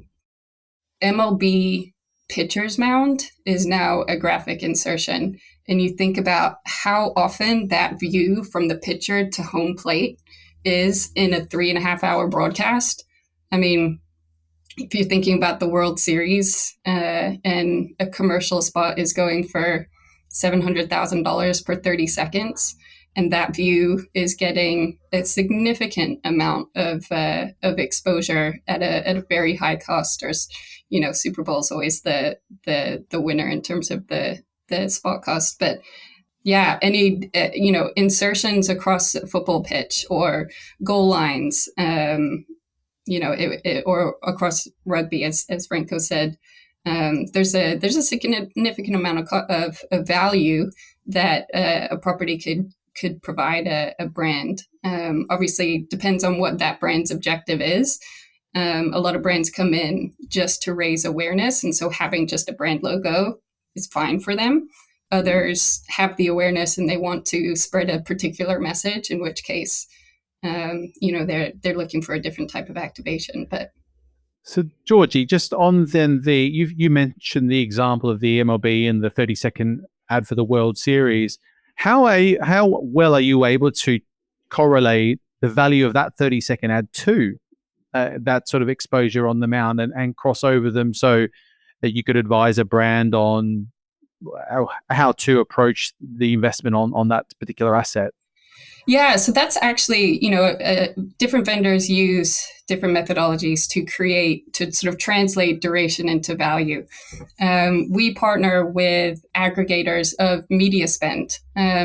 MLB pitcher's mound is now a graphic insertion. And you think about how often that view from the pitcher to home plate is in a 3.5 hour broadcast. I mean, if you're thinking about the World Series and a commercial spot is going for $700,000 per 30 seconds, and that view is getting a significant amount of exposure at a very high cost. Or, Super Bowl is always the winner in terms of the spot cost. But yeah, any insertions across a football pitch or goal lines, or across rugby, as Franco said, there's a significant amount of value that a property could provide a brand. Obviously, depends on what that brand's objective is. A lot of brands come in just to raise awareness, and so having just a brand logo is fine for them. Others have the awareness and they want to spread a particular message, in which case, they're looking for a different type of activation. But so, Georgie, just on then you mentioned the example of the MLB and the 30-second ad for the World Series. How well are you able to correlate the value of that 30-second ad to that sort of exposure on the mound and cross over them so that you could advise a brand on how to approach the investment on that particular asset? Yeah, so that's actually, different vendors use different methodologies to sort of translate duration into value. We partner with aggregators of media spend.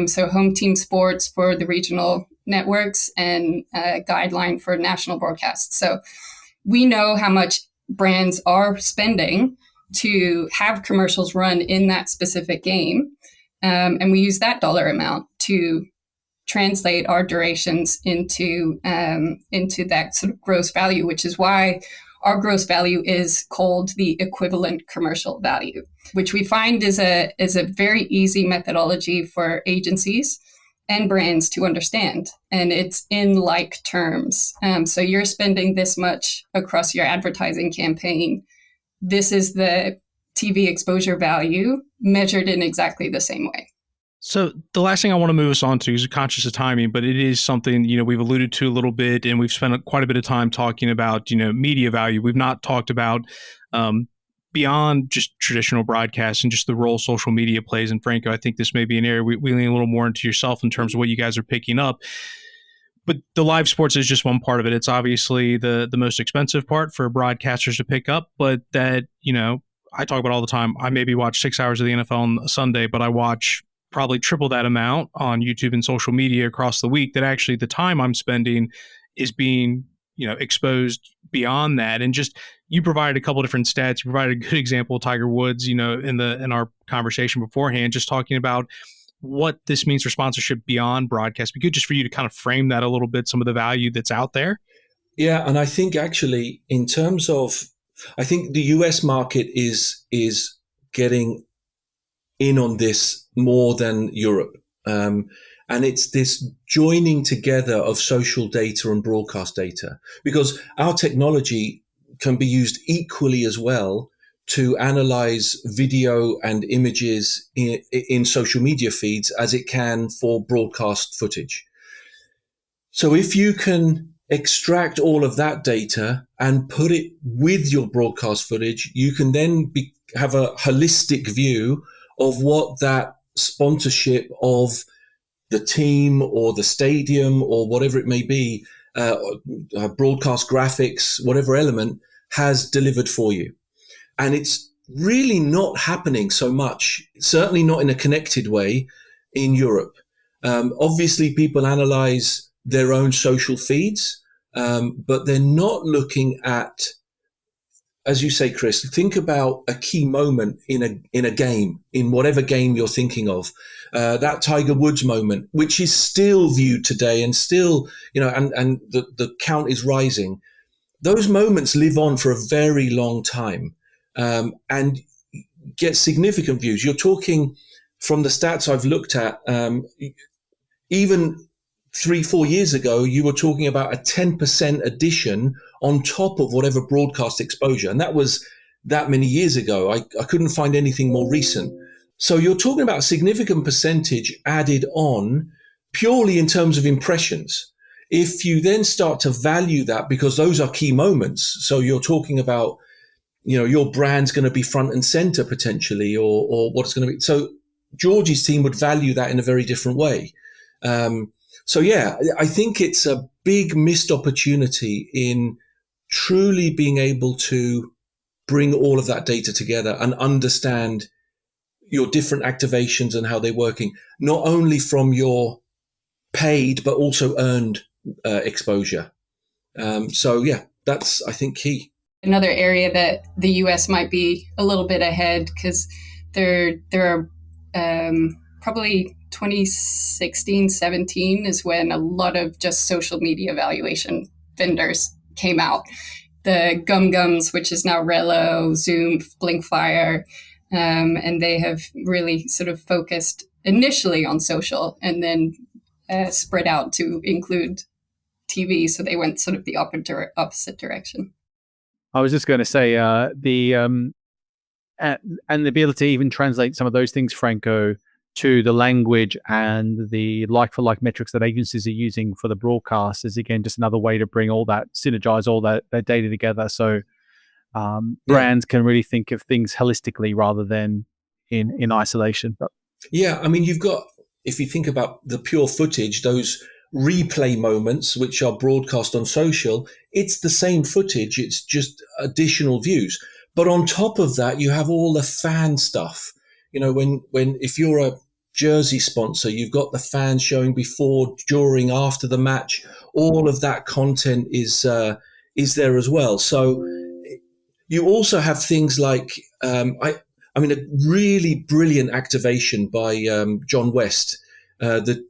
So Home Team Sports for the regional networks and Guideline for national broadcasts. So we know how much brands are spending to have commercials run in that specific game. And we use that dollar amount to translate our durations into that sort of gross value, which is why our gross value is called the equivalent commercial value, which we find is a very easy methodology for agencies and brands to understand. And it's in like terms. So you're spending this much across your advertising campaign. This is the TV exposure value measured in exactly the same way. So the last thing I want to move us on to is conscious of timing, but it is something, we've alluded to a little bit, and we've spent quite a bit of time talking about, media value. We've not talked about beyond just traditional broadcasts and just the role social media plays. And Franco, I think this may be an area we lean a little more into yourself in terms of what you guys are picking up. But the live sports is just one part of it. It's obviously the most expensive part for broadcasters to pick up, but that, I talk about all the time. I maybe watch 6 hours of the NFL on a Sunday, but I watch probably triple that amount on YouTube and social media across the week. That actually the time I'm spending is being, exposed beyond that. And just, you provided a couple different stats. You provided a good example of Tiger Woods, in our conversation beforehand, just talking about what this means for sponsorship beyond broadcast. Be good just for you to kind of frame that a little bit, some of the value that's out there. Yeah, and I think actually in terms of, I think the US market is getting in on this more than Europe. And it's this joining together of social data and broadcast data, because our technology can be used equally as well to analyze video and images in social media feeds as it can for broadcast footage. So if you can extract all of that data and put it with your broadcast footage, you can then have a holistic view of what that sponsorship of the team or the stadium or whatever it may be, broadcast graphics, whatever element has delivered for you. And it's really not happening so much, certainly not in a connected way in Europe. Obviously, people analyze their own social feeds, but they're not looking at, as you say, Chris, think about a key moment in a game, in whatever game you're thinking of. That Tiger Woods moment, which is still viewed today and still, and the count is rising. Those moments live on for a very long time. And get significant views. You're talking, from the stats I've looked at, even 3-4 years ago, you were talking about a 10% addition on top of whatever broadcast exposure. And that was that many years ago. I couldn't find anything more recent. So you're talking about a significant percentage added on purely in terms of impressions. If you then start to value that, because those are key moments. So you're talking about, your brand's going to be front and center potentially, or what it's going to be. So Georgie's team would value that in a very different way. So yeah, I think it's a big missed opportunity in truly being able to bring all of that data together and understand your different activations and how they're working, not only from your paid, but also earned exposure. So yeah, that's, I think, key. Another area that the US might be a little bit ahead, because there are probably 2016, 17 is when a lot of just social media evaluation vendors came out. The Gums, which is now Relo, Zoom, Blinkfire, and they have really sort of focused initially on social and then spread out to include TV. So they went sort of the opposite direction. I was just going to say and the ability to even translate some of those things, Franco, to the language and the like-for-like metrics that agencies are using for the broadcast is, again, just another way to bring all that, synergize all that data together. So brands can really think of things holistically rather than in isolation. Yeah, I mean, you've got, if you think about the pure footage, those replay moments, which are broadcast on social, it's the same footage. It's just additional views. But on top of that, you have all the fan stuff. If you're a jersey sponsor, you've got the fans showing before, during, after the match. All of that content is there as well. So you also have things like, a really brilliant activation by John West, the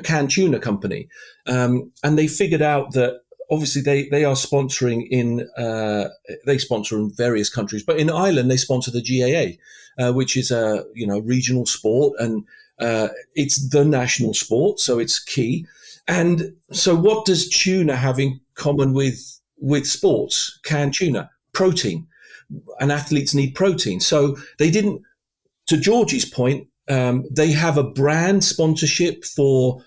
canned tuna company. And they figured out that obviously they are sponsoring they sponsor in various countries, but in Ireland, they sponsor the GAA, which is a, regional sport, and it's the national sport. So it's key. And so what does tuna have in common with sports? Canned tuna, protein, and athletes need protein. So they didn't, to Georgie's point, they have a brand sponsorship for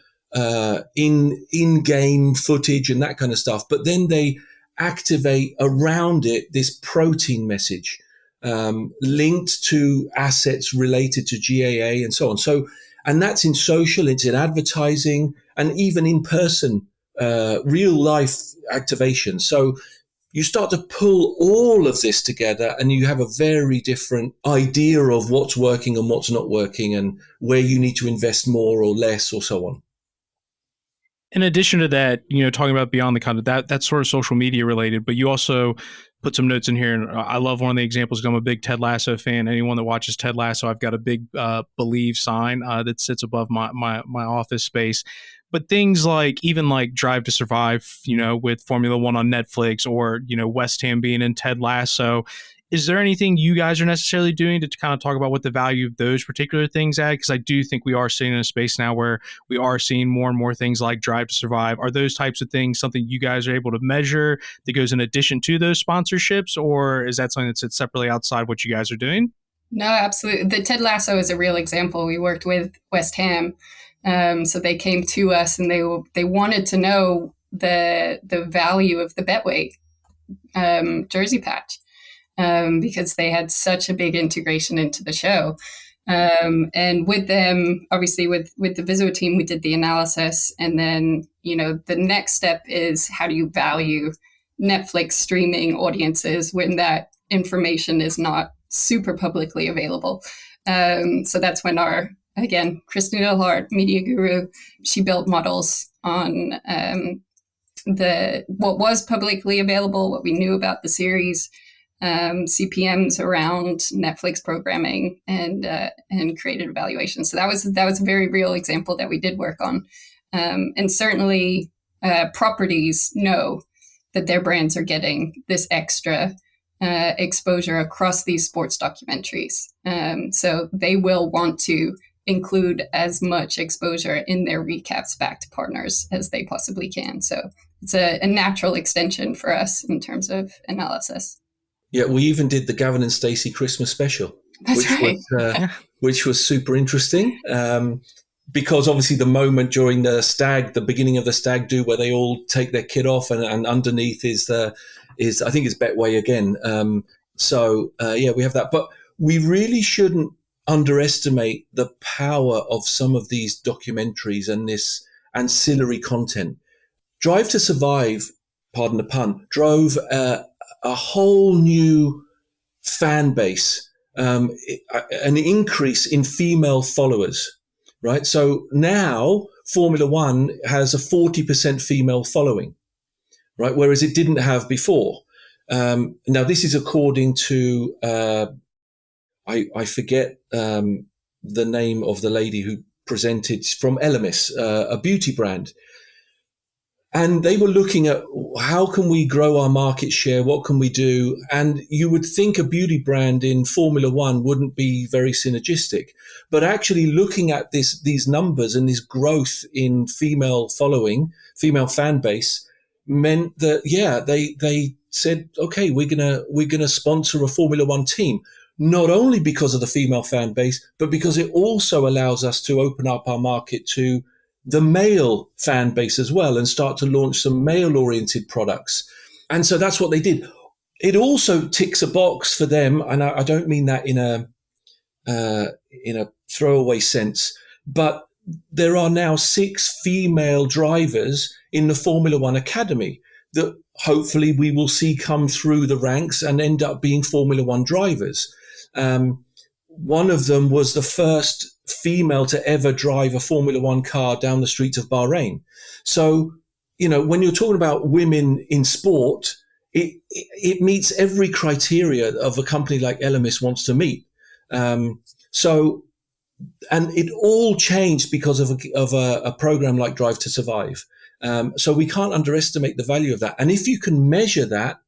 in-game footage and that kind of stuff, but then they activate around it this protein message. linked to assets related to GAA and so on. So, and that's in social, it's in advertising, and even in person, real life activation. So you start to pull all of this together and you have a very different idea of what's working and what's not working and where you need to invest more or less or so on. In addition to that, talking about beyond the content, that's sort of social media related, but you also put some notes in here. And I love one of the examples. I'm a big Ted Lasso fan. Anyone that watches Ted Lasso, I've got a big Believe sign that sits above my office space. But things like even like Drive to Survive, with Formula One on Netflix, or, West Ham being in Ted Lasso. Is there anything you guys are necessarily doing to kind of talk about what the value of those particular things add? Because I do think we are sitting in a space now where we are seeing more and more things like Drive to Survive. Are those types of things something you guys are able to measure that goes in addition to those sponsorships, or is that something that sits separately outside what you guys are doing? No, absolutely. The Ted Lasso is a real example. We worked with West Ham. So they came to us and they wanted to know the value of the Betway jersey patch. Because they had such a big integration into the show. And with them, obviously with the Visual team, we did the analysis. And then, the next step is how do you value Netflix streaming audiences when that information is not super publicly available? So that's when again, Christina Hart, media guru, she built models on what was publicly available, what we knew about the series, CPMs around Netflix programming, and created evaluation. So that was a very real example that we did work on. And certainly properties know that their brands are getting this extra exposure across these sports documentaries. So they will want to include as much exposure in their recaps back to partners as they possibly can. So it's a natural extension for us in terms of analysis. Yeah, we even did the Gavin and Stacey Christmas special, which was super interesting. Because obviously the moment during the beginning of the stag do where they all take their kit off and underneath is I think it's Betway again. We have that, but we really shouldn't underestimate the power of some of these documentaries and this ancillary content. Drive to Survive, pardon the pun, drove a whole new fan base, an increase in female followers, right? So now Formula One has a 40% female following, right? Whereas it didn't have before. Now this is according to, I forget the name of the lady who presented from Elemis, a beauty brand. And they were looking at how can we grow our market share? What can we do? And you would think a beauty brand in Formula One wouldn't be very synergistic, but actually looking at these numbers and this growth in female following, female fan base meant that, they said, okay, we're gonna sponsor a Formula One team, not only because of the female fan base, but because it also allows us to open up our market to the male fan base as well and start to launch some male-oriented products. And so that's what they did. It also ticks a box for them, and I don't mean that in a throwaway sense, but there are now 6 female drivers in the Formula One Academy that hopefully we will see come through the ranks and end up being Formula One drivers. One of them was the first female to ever drive a Formula One car down the streets of Bahrain. So, when you're talking about women in sport, it meets every criteria of a company like Elemis wants to meet. And it all changed because of a program like Drive to Survive. So we can't underestimate the value of that. And if you can measure that,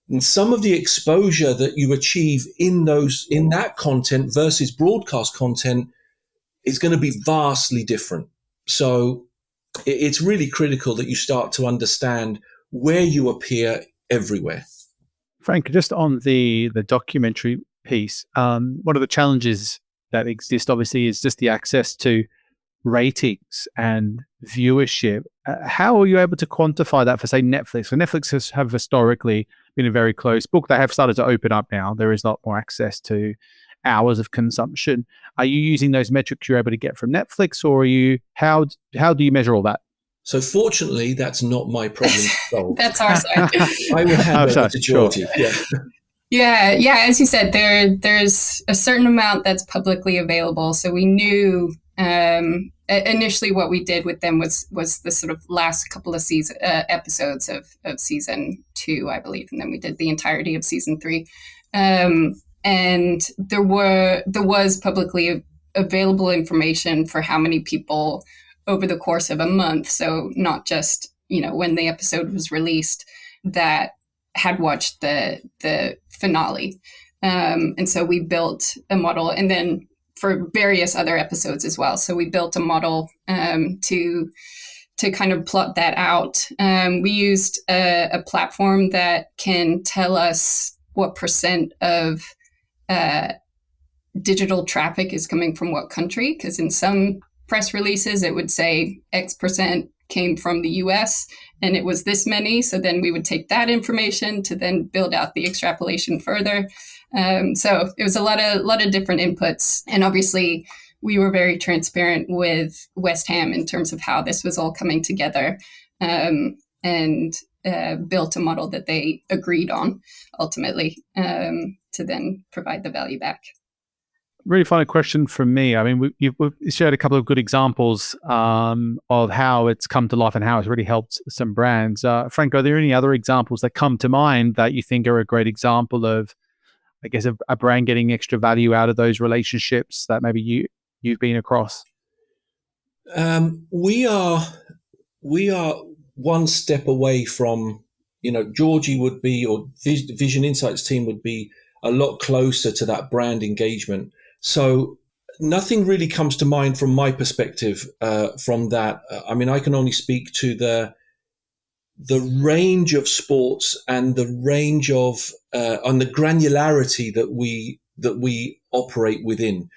and some of the exposure that you achieve in that content versus broadcast content is going to be vastly different. So it's really critical that you start to understand where you appear everywhere. Frank, just on the documentary piece, one of the challenges that exist obviously is just the access to ratings and viewership. How are you able to quantify that for, say, Netflix? So Netflix have historically been a very close book. They have started to open up now. There is a lot more access to hours of consumption. Are you using those metrics you're able to get from Netflix, or how do you measure all that? So fortunately, that's not my problem to solve. That's our side. I will hand over to Georgie. Sure. Yeah. As you said, there's a certain amount that's publicly available. So we knew initially what we did with them was the sort of last couple of episodes of season 2, I believe, and then we did the entirety of season 3. And there was publicly available information for how many people over the course of a month. So not just, when the episode was released, that had watched the finale. And so we built a model, and then for various other episodes as well. So we built a model to kind of plot that out. We used a platform that can tell us what percent of digital traffic is coming from what country, because in some press releases it would say X percent came from the US and it was this many. So then we would take that information to then build out the extrapolation further. So it was a lot of different inputs. And obviously we were very transparent with West Ham in terms of how this was all coming together, and built a model that they agreed on ultimately, to then provide the value back. Really final question from me. I mean, we've shared a couple of good examples of how it's come to life and how it's really helped some brands. Frank, are there any other examples that come to mind that you think are a great example of, I guess, a brand getting extra value out of those relationships that maybe you've been across? We are one step away from, Georgie would be, or Vision Insights team would be a lot closer to that brand engagement. So nothing really comes to mind from my perspective from that. I mean, I can only speak to the range of sports and the range of and the granularity that we operate within.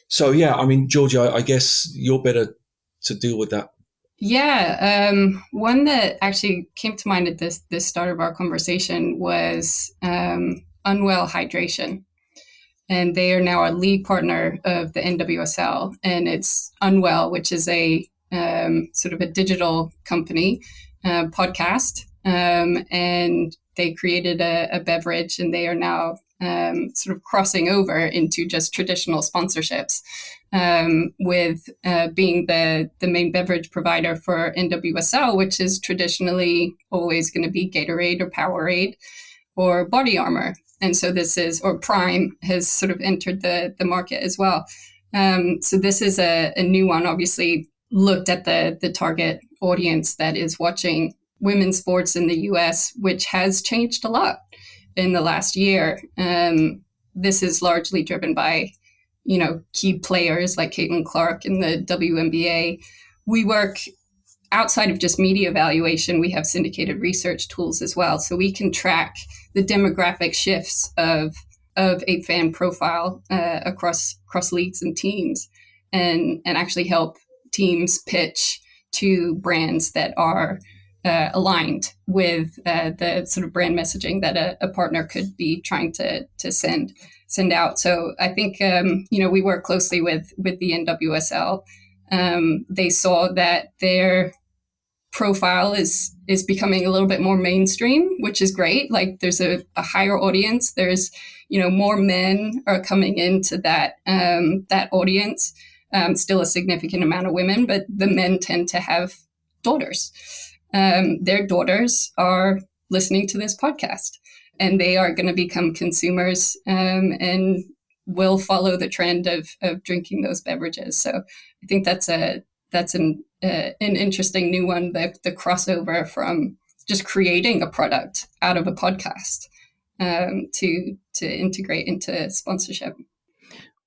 So yeah, I mean, Georgia, I guess you're better to deal with that. Yeah, one that actually came to mind at this start of our conversation was Unwell Hydration. And they are now a league partner of the NWSL, and it's Unwell, which is a sort of a digital company podcast, and they created a beverage, and they are now sort of crossing over into just traditional sponsorships, with being the main beverage provider for NWSL, which is traditionally always going to be Gatorade or Powerade or Body Armor. And so or Prime has sort of entered the market as well. So this is a new one, obviously looked at the target audience that is watching women's sports in the US, which has changed a lot in the last year. This is largely driven by, key players like Caitlin Clark in the WNBA. We work outside of just media evaluation. We have syndicated research tools as well. So we can track the demographic shifts of a fan profile across leagues and teams, and actually help teams pitch to brands that are aligned with the sort of brand messaging that a partner could be trying to send out. So I think we work closely with the NWSL. They saw that their profile is becoming a little bit more mainstream, which is great. Like there's a higher audience. There's more men are coming into that audience. Still a significant amount of women, but the men tend to have daughters. Their daughters are listening to this podcast, and they are going to become consumers, and will follow the trend of drinking those beverages. So I think that's an interesting new one, the crossover from just creating a product out of a podcast to integrate into sponsorship.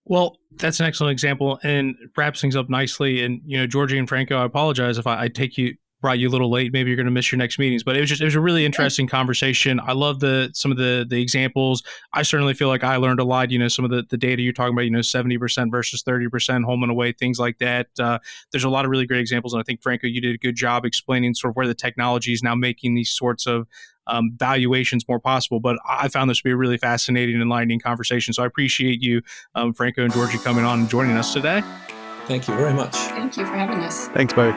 Well, that's an excellent example and wraps things up nicely. And, Georgie and Franco, I apologize if I take you brought you a little late. Maybe you're going to miss your next meetings, but it was a really interesting conversation. I love some of the examples. I certainly feel like I learned a lot, some of the data you're talking about, 70% versus 30% home and away, things like that. There's a lot of really great examples. And I think, Franco, you did a good job explaining sort of where the technology is now making these sorts of valuations more possible. But I found this to be a really fascinating and enlightening conversation. So I appreciate you, Franco and Georgie, coming on and joining us today. Thank you very much. Thank you for having us. Thanks, both.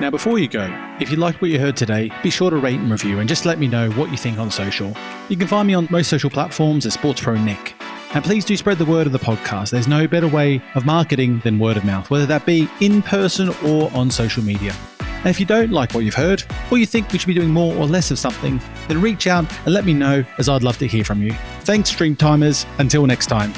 Now, before you go, if you liked what you heard today, be sure to rate and review and just let me know what you think on social. You can find me on most social platforms as Sports Pro Nick. And please do spread the word of the podcast. There's no better way of marketing than word of mouth, whether that be in person or on social media. And if you don't like what you've heard, or you think we should be doing more or less of something, then reach out and let me know, as I'd love to hear from you. Thanks, Stream Timers. Until next time.